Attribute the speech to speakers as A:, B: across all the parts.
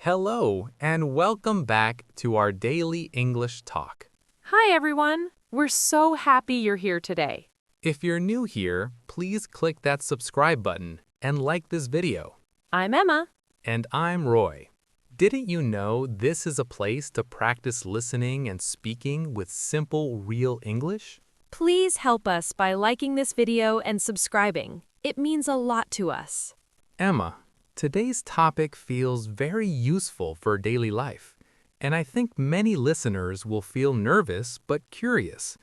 A: Hello, and welcome back to our daily English talk.
B: Hi, everyone. We're so happy you're here today.
A: If you're new here, please click that subscribe button and like this video.
B: I'm Emma.
A: And I'm Roy. Didn't you know this is a place to practice listening and speaking with simple, real English?
B: Please help us by liking this video and subscribing. It means a lot to us.
A: Emma, today's topic feels very useful for daily life, and I think many listeners will feel nervous but curious.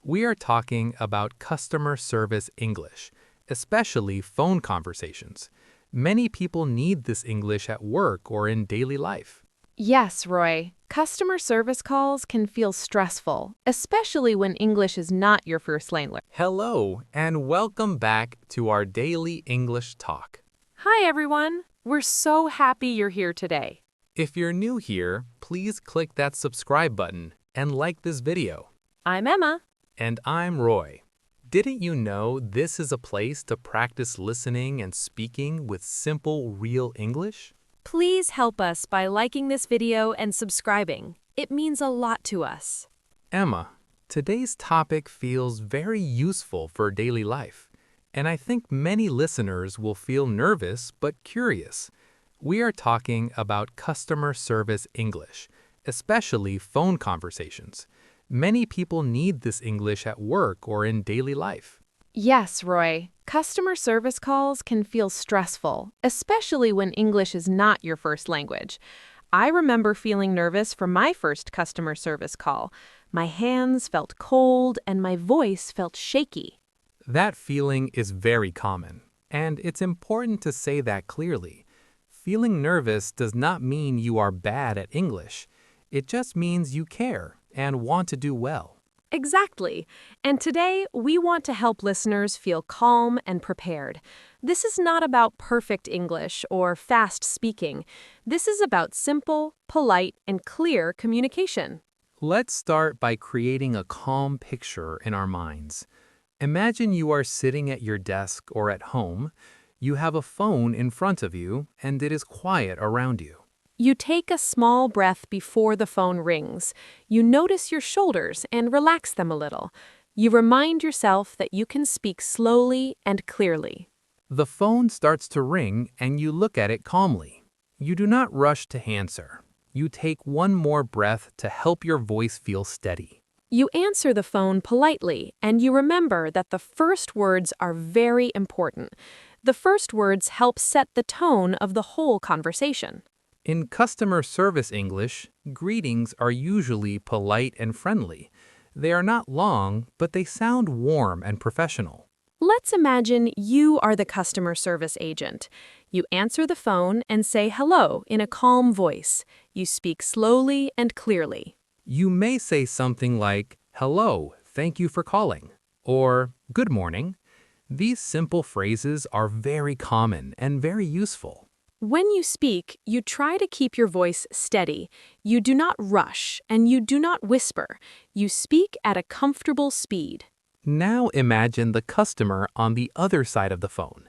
A: We are talking about customer service English, especially phone conversations. Many people need this English at work or in daily life.
B: Yes, Roy. Customer service calls can feel stressful, especially when English is not your first language.
A: Hello, and welcome back to our daily English talk.
B: Hi, everyone. We're so happy you're here today.
A: If you're new here, please click that subscribe button and like this video.
B: I'm Emma.
A: And I'm Roy. Didn't you know this is a place to practice listening and speaking with simple, real English?
B: Please help us by liking this video and subscribing. It means a lot to us.
A: Emma, today's topic feels very useful for daily life, and I think many listeners will feel nervous but curious. We are talking about customer service English, especially phone conversations. Many people need this English at work or in daily life.
B: Yes, Roy. Customer service calls can feel stressful, especially when English is not your first language. I remember feeling nervous for my first customer service call. My hands felt cold and my voice felt shaky.
A: That feeling is very common, and it's important to say that clearly. Feeling nervous does not mean you are bad at English. It just means you care and want to do well.
B: Exactly. And today, we want to help listeners feel calm and prepared. This is not about perfect English or fast speaking. This is about simple, polite, and clear communication.
A: Let's start by creating a calm picture in our minds. Imagine you are sitting at your desk or at home. You have a phone in front of you, and it is quiet around you.
B: You take a small breath before the phone rings. You notice your shoulders and relax them a little. You remind yourself that you can speak slowly and clearly.
A: The phone starts to ring, and you look at it calmly. You do not rush to answer. You take one more breath to help your voice feel steady.
B: You answer the phone politely, and you remember that the first words are very important. The first words help set the tone of the whole conversation.
A: In customer service English, greetings are usually polite and friendly. They are not long, but they sound warm and professional.
B: Let's imagine you are the customer service agent. You answer the phone and say hello in a calm voice. You speak slowly and clearly.
A: You may say something like, "Hello, thank you for calling," or "Good morning." These simple phrases are very common and very useful.
B: When you speak, you try to keep your voice steady. You do not rush, and you do not whisper. You speak at a comfortable speed.
A: Now imagine the customer on the other side of the phone.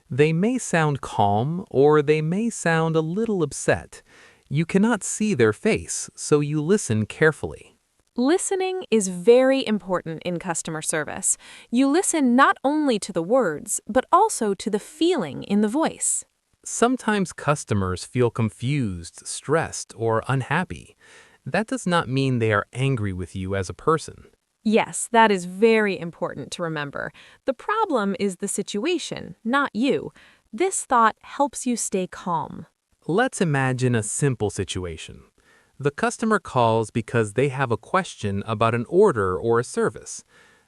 A: They may sound calm or they may sound a little upset. You cannot see their face, so you listen carefully.
B: Listening is very important in customer service. You listen not only to the words, but also to the feeling in the voice.
A: Sometimes customers feel confused, stressed, or unhappy. That does not mean they are angry with you as a person.
B: Yes, that is very important to remember. The problem is the situation, not you. This thought helps you stay calm.
A: Let's imagine a simple situation. The customer calls because they have a question about an order or a service.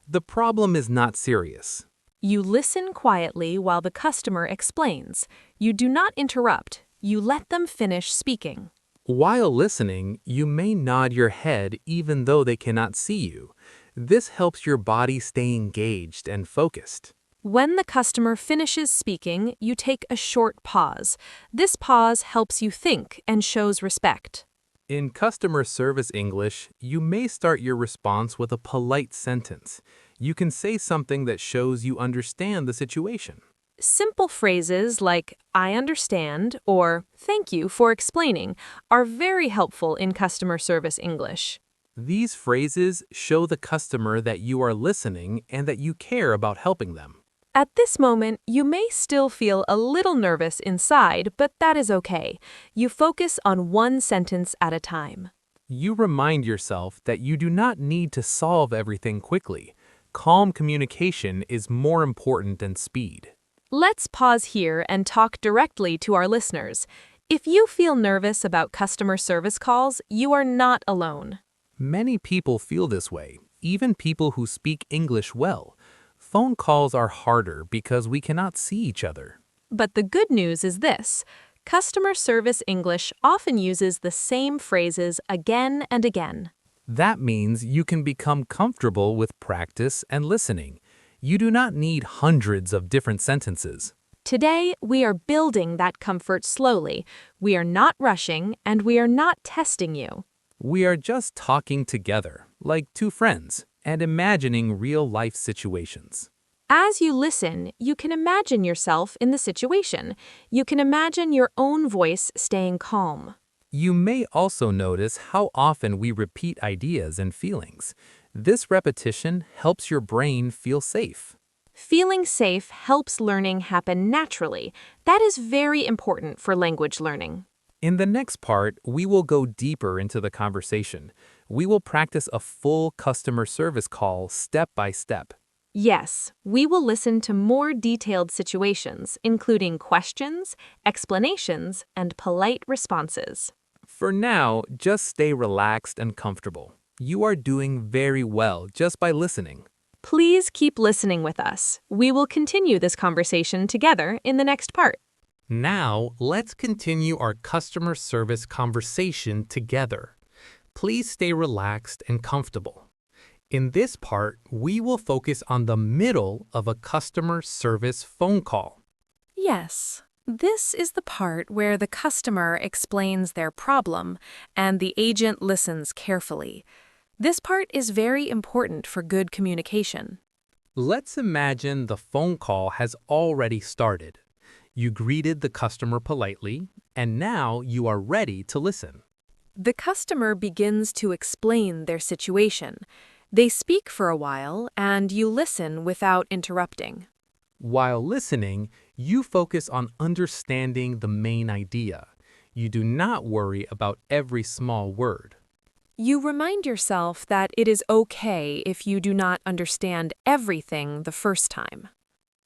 A: The problem is not serious.
B: You listen quietly while the customer explains. You do not interrupt. You let them finish speaking.
A: While listening, you may nod your head even though they cannot see you. This helps your body stay engaged and focused.
B: When the customer finishes speaking, you take a short pause. This pause helps you think and shows respect.
A: In customer service English, you may start your response with a polite sentence. You can say something that shows you understand the situation.
B: Simple phrases like I understand or thank you for explaining are very helpful in customer service English.
A: These phrases show the customer that you are listening and that you care about helping them.
B: At this moment, you may still feel a little nervous inside, but that is okay. You focus on one sentence at a time.
A: You remind yourself that you do not need to solve everything quickly. Calm communication is more important than speed.
B: Let's pause here and talk directly to our listeners. If you feel nervous about customer service calls, you are not alone.
A: Many people feel this way, even people who speak English well. Phone calls are harder because we cannot see each other.
B: But the good news is this. Customer service English often uses the same phrases again and again.
A: That means you can become comfortable with practice and listening. You do not need hundreds of different sentences.
B: Today, we are building that comfort slowly. We are not rushing, and we are not testing you.
A: We are just talking together, like two friends, and imagining real-life situations.
B: As you listen, you can imagine yourself in the situation. You can imagine your own voice staying calm.
A: You may also notice how often we repeat ideas and feelings. This repetition helps your brain feel safe.
B: Feeling safe helps learning happen naturally. That is very important for language learning.
A: In the next part, we will go deeper into the conversation. We will practice a full customer service call step by step.
B: Yes, we will listen to more detailed situations, including questions, explanations, and polite responses.
A: For now, just stay relaxed and comfortable. You are doing very well just by listening.
B: Please keep listening with us. We will continue this conversation together in the next part.
A: Now, let's continue our customer service conversation together. Please stay relaxed and comfortable. In this part, we will focus on the middle of a customer service phone call.
B: Yes, this is the part where the customer explains their problem and the agent listens carefully. This part is very important for good communication.
A: Let's imagine the phone call has already started. You greeted the customer politely, and now you are ready to listen.
B: The customer begins to explain their situation. They speak for a while, and you listen without interrupting.
A: While listening, you focus on understanding the main idea. You do not worry about every small word.
B: You remind yourself that it is okay if you do not understand everything the first time.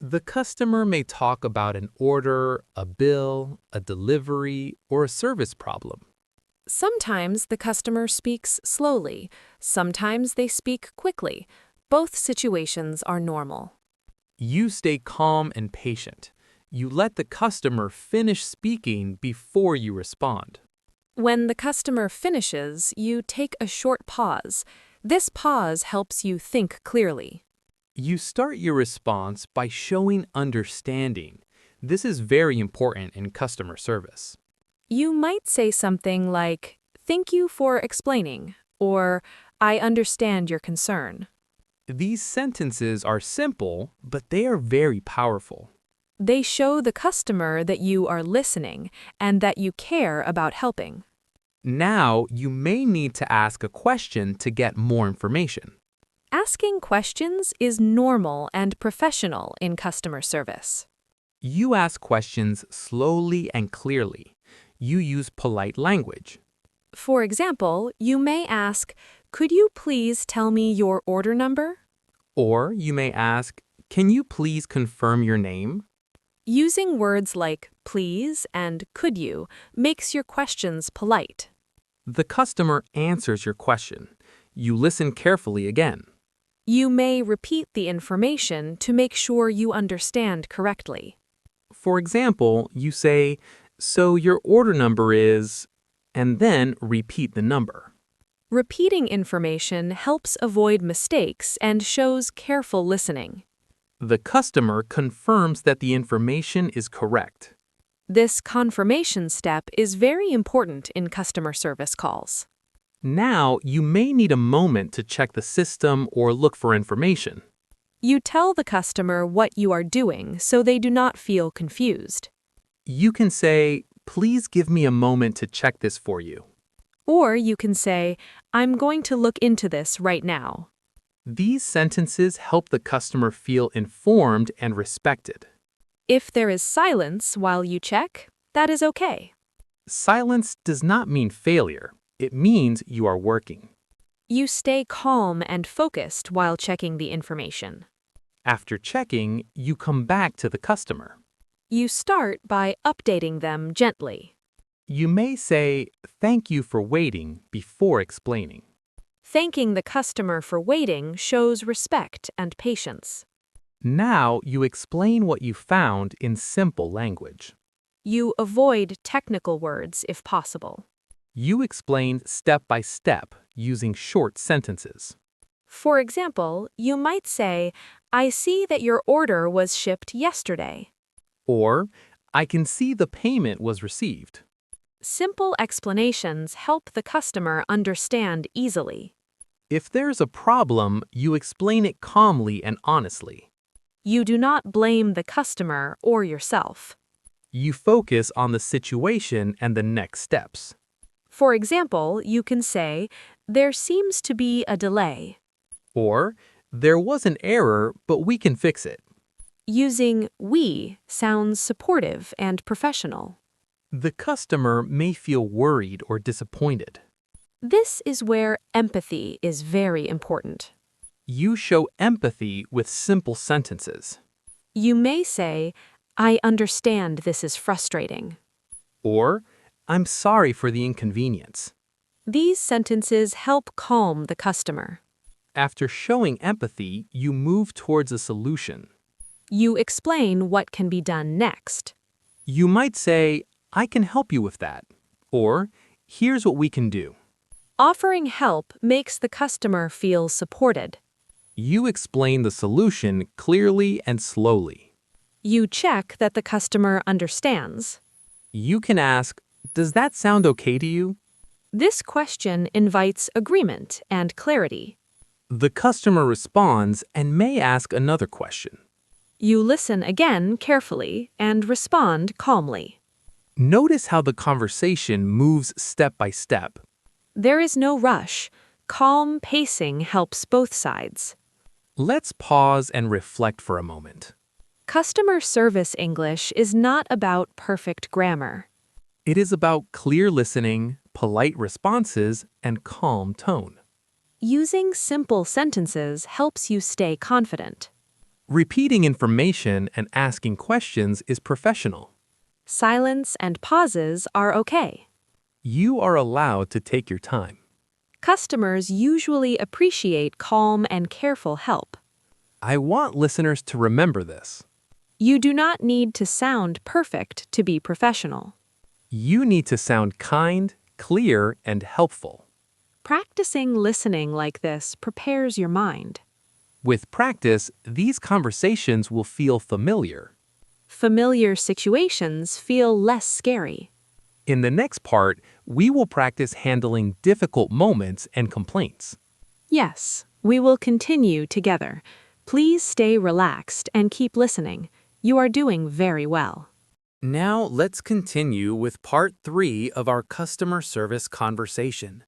A: The customer may talk about an order, a bill, a delivery, or a service problem.
B: Sometimes the customer speaks slowly. Sometimes they speak quickly. Both situations are normal.
A: You stay calm and patient. You let the customer finish speaking before you respond.
B: When the customer finishes, you take a short pause. This pause helps you think clearly.
A: You start your response by showing understanding. This is very important in customer service.
B: You might say something like, "Thank you for explaining," or "I understand your concern."
A: These sentences are simple, but they are very powerful.
B: They show the customer that you are listening and that you care about helping.
A: Now, you may need to ask a question to get more information.
B: Asking questions is normal and professional in customer service.
A: You ask questions slowly and clearly. You use polite language.
B: For example, you may ask, "Could you please tell me your order number?"
A: Or you may ask, "Can you please confirm your name?"
B: Using words like please and could you makes your questions polite.
A: The customer answers your question. You listen carefully again.
B: You may repeat the information to make sure you understand correctly.
A: For example, you say, "So your order number is," and then repeat the number.
B: Repeating information helps avoid mistakes and shows careful listening.
A: The customer confirms that the information is correct.
B: This confirmation step is very important in customer service calls.
A: Now, you may need a moment to check the system or look for information.
B: You tell the customer what you are doing so they do not feel confused.
A: You can say, "Please give me a moment to check this for you."
B: Or you can say, I'm going to look into this right now.
A: These sentences help the customer feel informed and respected.
B: If there is silence while you check, that is okay.
A: Silence does not mean failure. It means you are working.
B: You stay calm and focused while checking the information.
A: After checking, you come back to the customer.
B: You start by updating them gently.
A: You may say, "Thank you for waiting," before explaining.
B: Thanking the customer for waiting shows respect and patience.
A: Now you explain what you found in simple language.
B: You avoid technical words if possible.
A: You explain step by step using short sentences.
B: For example, you might say, I see that your order was shipped yesterday.
A: Or, "I can see the payment was received."
B: Simple explanations help the customer understand easily.
A: If there's a problem, you explain it calmly and honestly.
B: You do not blame the customer or yourself.
A: You focus on the situation and the next steps.
B: For example, you can say, there seems to be a delay.
A: Or, "There was an error, but we can fix it."
B: Using we sounds supportive and professional.
A: The customer may feel worried or disappointed.
B: This is where empathy is very important.
A: You show empathy with simple sentences.
B: You may say, I understand this is frustrating.
A: Or, "I'm sorry for the inconvenience."
B: These sentences help calm the customer.
A: After showing empathy, you move towards a solution.
B: You explain what can be done next.
A: You might say, "I can help you with that." Or, "Here's what we can do."
B: Offering help makes the customer feel supported.
A: You explain the solution clearly and slowly.
B: You check that the customer understands.
A: You can ask, "Does that sound okay to you?"
B: This question invites agreement and clarity.
A: The customer responds and may ask another question.
B: You listen again carefully and respond calmly.
A: Notice how the conversation moves step by step.
B: There is no rush. Calm pacing helps both sides.
A: Let's pause and reflect for a moment.
B: Customer service English is not about perfect grammar.
A: It is about clear listening, polite responses, and calm tone.
B: Using simple sentences helps you stay confident.
A: Repeating information and asking questions is professional.
B: Silence and pauses are okay.
A: You are allowed to take your time.
B: Customers usually appreciate calm and careful help.
A: I want listeners to remember this.
B: You do not need to sound perfect to be professional.
A: You need to sound kind, clear, and helpful.
B: Practicing listening like this prepares your mind.
A: With practice, these conversations will feel familiar.
B: Familiar situations feel less scary.
A: In the next part, we will practice handling difficult moments and complaints.
B: Yes, we will continue together. Please stay relaxed and keep listening. You are doing very well.
A: Now let's continue with part 3 of our customer service conversation.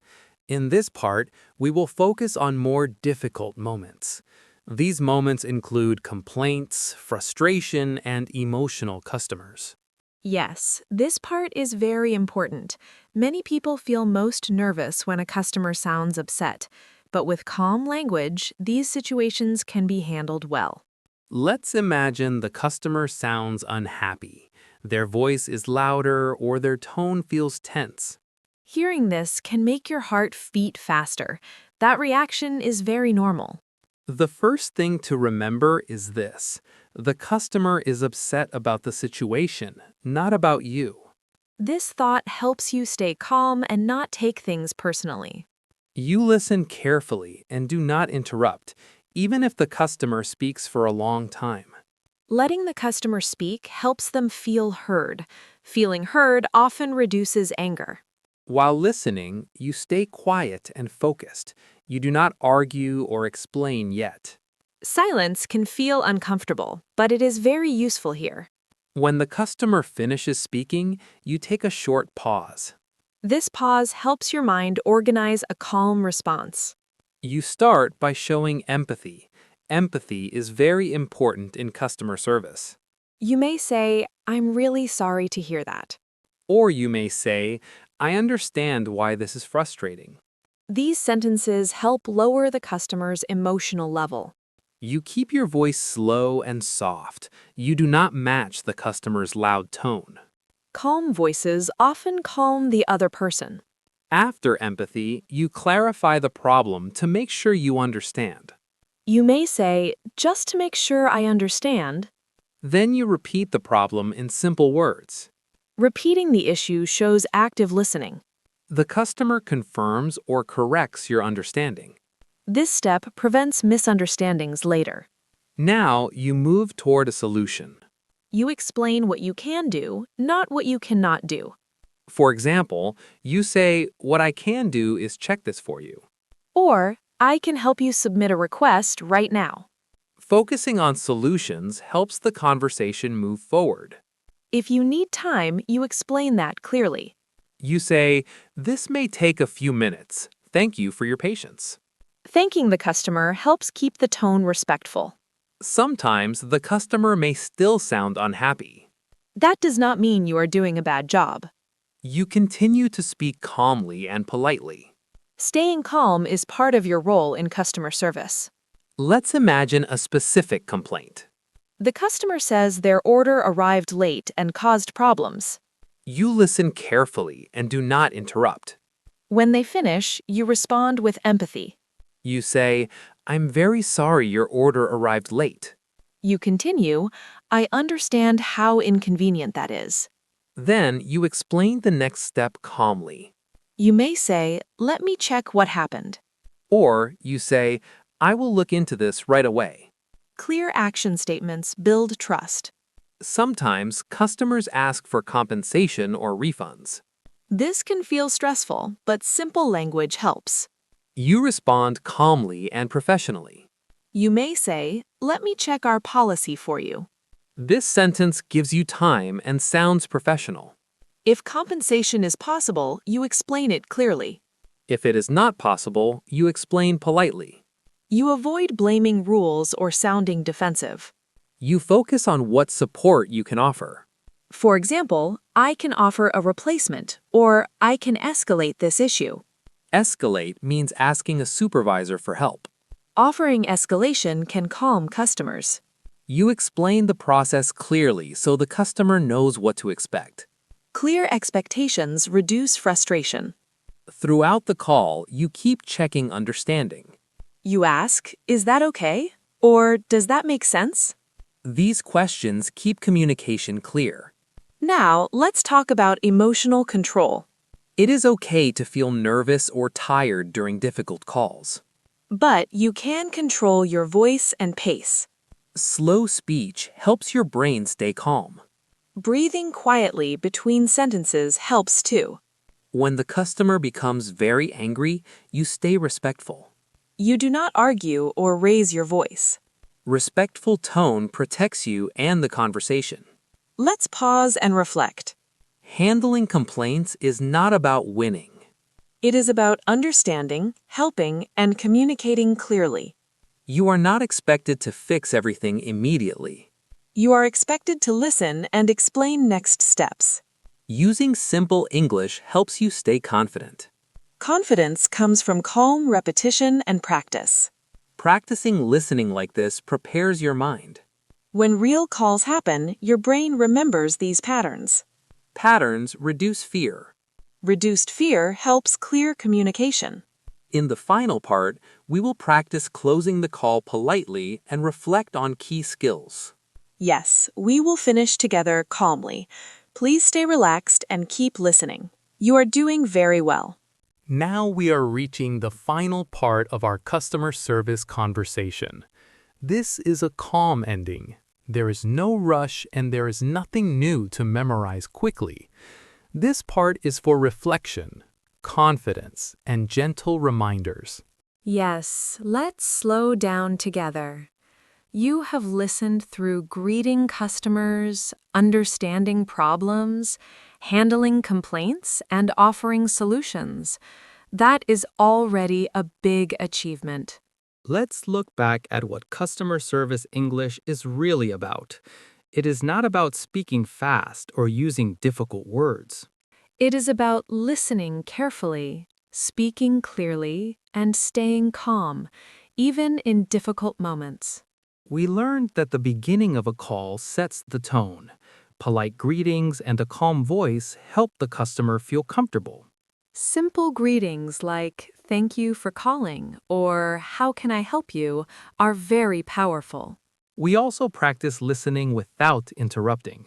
A: In this part, we will focus on more difficult moments. These moments include complaints, frustration, and emotional customers.
B: Yes, this part is very important. Many people feel most nervous when a customer sounds upset, but with calm language, these situations can be handled well.
A: Let's imagine the customer sounds unhappy. Their voice is louder or their tone feels tense.
B: Hearing this can make your heart beat faster. That reaction is very normal.
A: The first thing to remember is this: the customer is upset about the situation, not about you.
B: This thought helps you stay calm and not take things personally.
A: You listen carefully and do not interrupt, even if the customer speaks for a long time.
B: Letting the customer speak helps them feel heard. Feeling heard often reduces anger.
A: While listening, you stay quiet and focused. You do not argue or explain yet.
B: Silence can feel uncomfortable, but it is very useful here.
A: When the customer finishes speaking, you take a short pause.
B: This pause helps your mind organize a calm response.
A: You start by showing empathy. Empathy is very important in customer service.
B: You may say, "I'm really sorry to hear that."
A: Or you may say, I understand why this is frustrating.
B: These sentences help lower the customer's emotional level.
A: You keep your voice slow and soft. You do not match the customer's loud tone.
B: Calm voices often calm the other person.
A: After empathy, you clarify the problem to make sure you understand.
B: You may say, "Just to make sure I understand."
A: Then you repeat the problem in simple words.
B: Repeating the issue shows active listening.
A: The customer confirms or corrects your understanding.
B: This step prevents misunderstandings later.
A: Now you move toward a solution.
B: You explain what you can do, not what you cannot do.
A: For example, you say, what I can do is check this for you.
B: Or, "I can help you submit a request right now."
A: Focusing on solutions helps the conversation move forward.
B: If you need time, you explain that clearly.
A: You say, this may take a few minutes. Thank you for your patience.
B: Thanking the customer helps keep the tone respectful.
A: Sometimes the customer may still sound unhappy.
B: That does not mean you are doing a bad job.
A: You continue to speak calmly and politely.
B: Staying calm is part of your role in customer service.
A: Let's imagine a specific complaint.
B: The customer says their order arrived late and caused problems.
A: You listen carefully and do not interrupt.
B: When they finish, you respond with empathy.
A: You say, I'm very sorry your order arrived late.
B: You continue, "I understand how inconvenient that is."
A: Then you explain the next step calmly.
B: You may say, "Let me check what happened."
A: Or you say, I will look into this right away.
B: Clear action statements build trust.
A: Sometimes customers ask for compensation or refunds.
B: This can feel stressful, but simple language helps.
A: You respond calmly and professionally.
B: You may say, "Let me check our policy for you."
A: This sentence gives you time and sounds professional.
B: If compensation is possible, you explain it clearly.
A: If it is not possible, you explain politely.
B: You avoid blaming rules or sounding defensive.
A: You focus on what support you can offer.
B: For example, "I can offer a replacement," or "I can escalate this issue."
A: Escalate means asking a supervisor for help.
B: Offering escalation can calm customers.
A: You explain the process clearly so the customer knows what to expect.
B: Clear expectations reduce frustration.
A: Throughout the call, you keep checking understanding.
B: You ask, "Is that okay?" Or, "Does that make sense?"
A: These questions keep communication clear.
B: Now, let's talk about emotional control.
A: It is okay to feel nervous or tired during difficult calls.
B: But you can control your voice and pace.
A: Slow speech helps your brain stay calm.
B: Breathing quietly between sentences helps too.
A: When the customer becomes very angry, you stay respectful.
B: You do not argue or raise your voice.
A: Respectful tone protects you and the conversation.
B: Let's pause and reflect.
A: Handling complaints is not about winning.
B: It is about understanding, helping, and communicating clearly.
A: You are not expected to fix everything immediately.
B: You are expected to listen and explain next steps.
A: Using simple English helps you stay confident.
B: Confidence comes from calm repetition and practice.
A: Practicing listening like this prepares your mind.
B: When real calls happen, your brain remembers these patterns.
A: Patterns reduce fear.
B: Reduced fear helps clear communication.
A: In the final part, we will practice closing the call politely and reflect on key skills.
B: Yes, we will finish together calmly. Please stay relaxed and keep listening. You are doing very well.
A: Now we are reaching the final part of our customer service conversation. This is a calm ending. There is no rush and there is nothing new to memorize quickly. This part is for reflection, confidence, and gentle reminders.
B: Yes, let's slow down together. You have listened through greeting customers, understanding problems, handling complaints, and offering solutions. That is already a big achievement.
A: Let's look back at what customer service English is really about. It is not about speaking fast or using difficult words.
B: It is about listening carefully, speaking clearly, and staying calm, even in difficult moments.
A: We learned that the beginning of a call sets the tone. Polite greetings and a calm voice help the customer feel comfortable.
B: Simple greetings like, "Thank you for calling," or "How can I help you?" are very powerful.
A: We also practice listening without interrupting.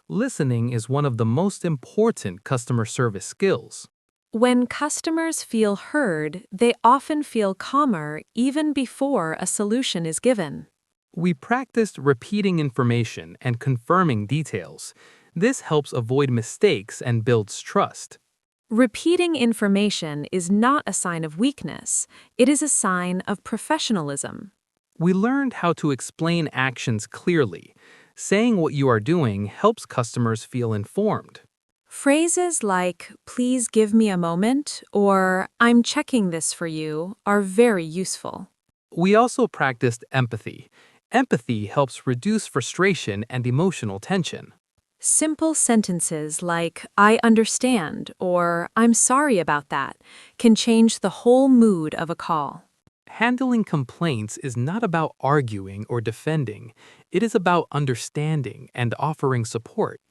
A: Listening is one of the most important customer service skills.
B: When customers feel heard, they often feel calmer even before a solution is given.
A: We practiced repeating information and confirming details. This helps avoid mistakes and builds trust.
B: Repeating information is not a sign of weakness, it is a sign of professionalism.
A: We learned how to explain actions clearly. Saying what you are doing helps customers feel informed.
B: Phrases like, "Please give me a moment," or "I'm checking this for you," are very useful.
A: We also practiced empathy. Empathy helps reduce frustration and emotional tension.
B: Simple sentences like, "I understand," or "I'm sorry about that," can change the whole mood of a call.
A: Handling complaints is not about arguing or defending. It is about understanding and offering support.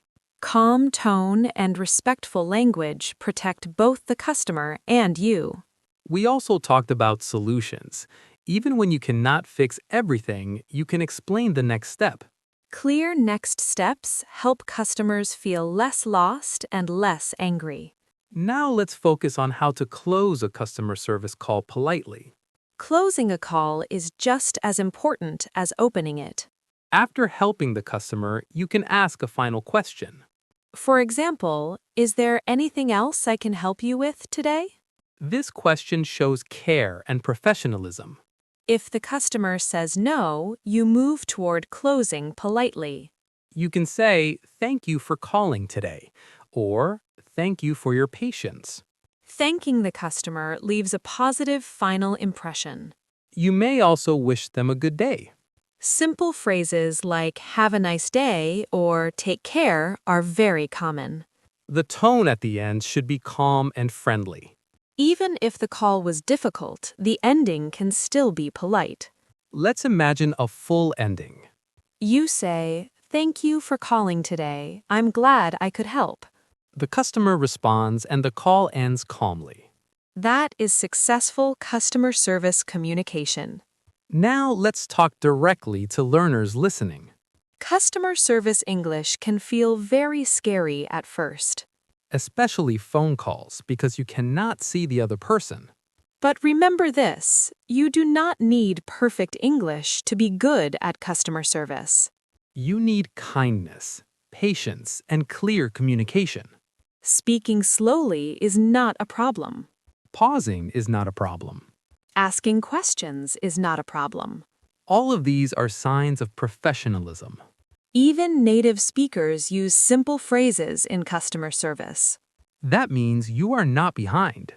B: Calm tone and respectful language protect both the customer and you.
A: We also talked about solutions. Even when you cannot fix everything, you can explain the next step.
B: Clear next steps help customers feel less lost and less angry.
A: Now let's focus on how to close a customer service call politely.
B: Closing a call is just as important as opening it.
A: After helping the customer, you can ask a final question.
B: For example, "Is there anything else I can help you with today?"
A: This question shows care and professionalism.
B: If the customer says no, you move toward closing politely.
A: You can say, "Thank you for calling today," or "Thank you for your patience."
B: Thanking the customer leaves a positive final impression.
A: You may also wish them a good day.
B: Simple phrases like "Have a nice day" or "Take care" are very common.
A: The tone at the end should be calm and friendly.
B: Even if the call was difficult, the ending can still be polite.
A: Let's imagine a full ending.
B: You say, "Thank you for calling today. I'm glad I could help."
A: The customer responds and the call ends calmly.
B: That is successful customer service communication.
A: Now let's talk directly to learners listening.
B: Customer service English can feel very scary at first.
A: Especially phone calls, because you cannot see the other person.
B: But remember this, you do not need perfect English to be good at customer service.
A: You need kindness, patience, and clear communication.
B: Speaking slowly is not a problem.
A: Pausing is not a problem.
B: Asking questions is not a problem.
A: All of these are signs of professionalism.
B: Even native speakers use simple phrases in customer service.
A: That means you are not behind.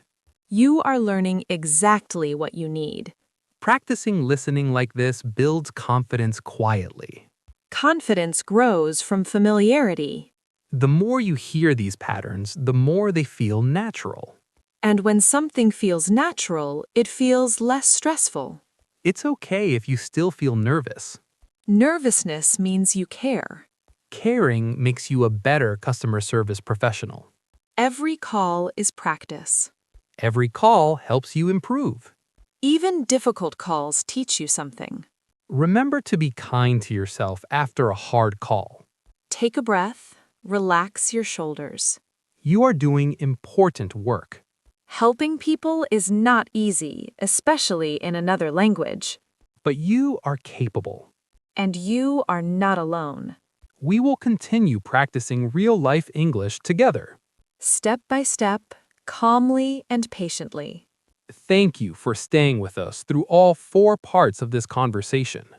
B: You are learning exactly what you need.
A: Practicing listening like this builds confidence quietly.
B: Confidence grows from familiarity.
A: The more you hear these patterns, the more they feel natural.
B: And when something feels natural, it feels less stressful.
A: It's okay if you still feel nervous.
B: Nervousness means you care.
A: Caring makes you a better customer service professional.
B: Every call is practice.
A: Every call helps you improve.
B: Even difficult calls teach you something.
A: Remember to be kind to yourself after a hard call.
B: Take a breath, relax your shoulders.
A: You are doing important work.
B: Helping people is not easy, especially in another language.
A: But you are capable.
B: And you are not alone.
A: We will continue practicing real-life English together.
B: Step by step, calmly and patiently.
A: Thank you for staying with us through all 4 parts of this conversation.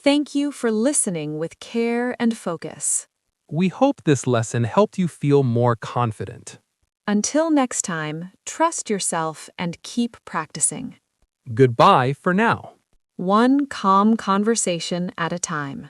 B: Thank you for listening with care and focus.
A: We hope this lesson helped you feel more confident.
B: Until next time, trust yourself and keep practicing.
A: Goodbye for now.
B: One calm conversation at a time.